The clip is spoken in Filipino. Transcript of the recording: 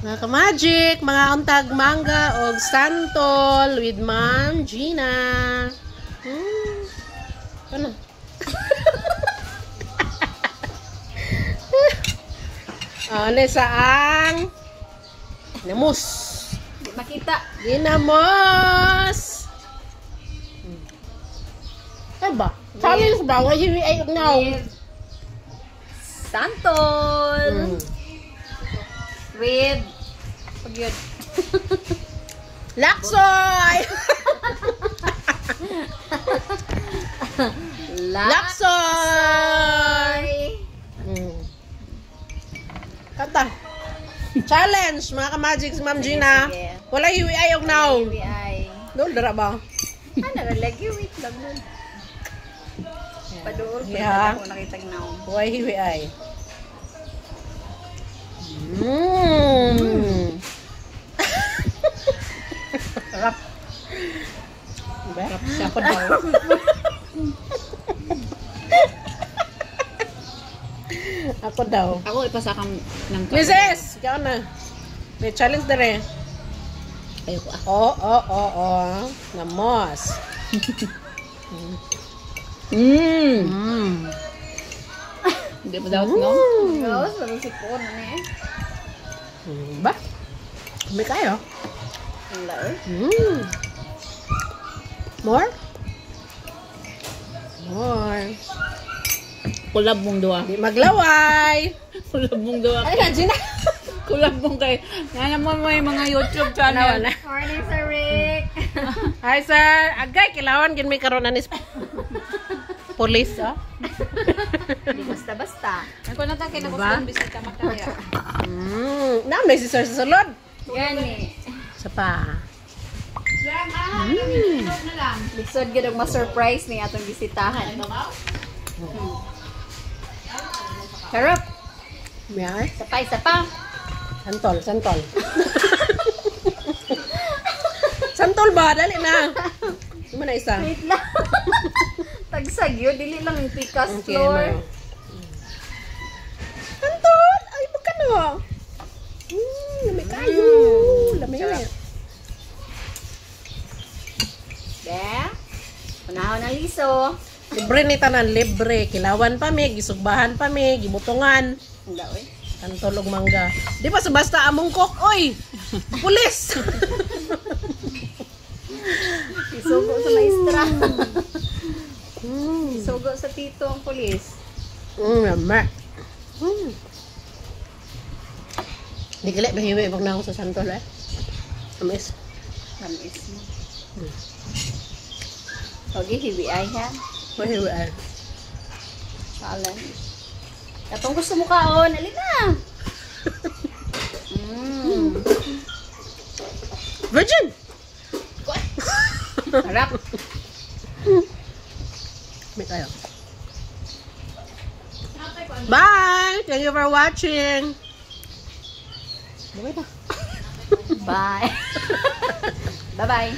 Mga ka-magic, mga untag mangga o santol with Ma'am Gina. Ano? Ano saang namos? Di makita. Ginamos. Aba, challenge ba? Why you ay now? Santol. With pagyod. Laksoy. Laksoy. Kanta. Challenge mga ka-magic si Ma'am Gina. Sige. Wala hiwi ayog now. Ay. Dol dara ba? Ano ra lagi wait lang nun. Paduol ko Yeah. ako nakitag naon. Wala hiwi ay. Rap. Diba? Siya ko daw. Ako daw. Ako ipasakam ng Mrs. Ikaw na. May challenge na rin. Ayoko ah. Oo. Namos. Hindi mo daw no? No, sarap si po na eh. Ba? May kayo? Wala eh. More? More. Kulab mong duwa. Di maglaway. Kulab mong duwa. Ay, Gina. Kulab mong kay. Nga naman mo yung mga YouTube channel. Morning, Sir Rick. Hi, sir. Agay, kilawan. Gin may karoon na ni police, oh. Hindi basta-basta. Ako na tayo kinakustong bisita makaya. Naamay si sir sa sulod. Yan eh. Sa pa. Lisod gano'ng ma-surprise ni atong bisitahan. Harap. May Sapay, sapa. Santol. Santol ba? Dali na. Di mo na isa. Wait lang. Tagsag yun. Dili lang yung pikas Okay, floor. no. Santol! Ay, magkano? Lamig kayo. Lamig. Be. Panahon na liso. Libre ni tanan, libre. Kilawan pa mi, gisugbahan pa mi, gibutungan. Ang daoy. Santol og mangga. Di ba sa basta among kok, oy! Pulis! Isugo sa maestra. Isugo sa tito ang polis. Yama. Di gali, mahiwi pag na ako sa santol, eh. Amis. Tamis mo. Okay, hiwi-ay ha. Mahiwi, ay. Challenge. Katong gusto mo kaon, alina. Virgin! Harap. May tayo. Bye! Thank you for watching. Bye-bye. Bye. Bye-bye.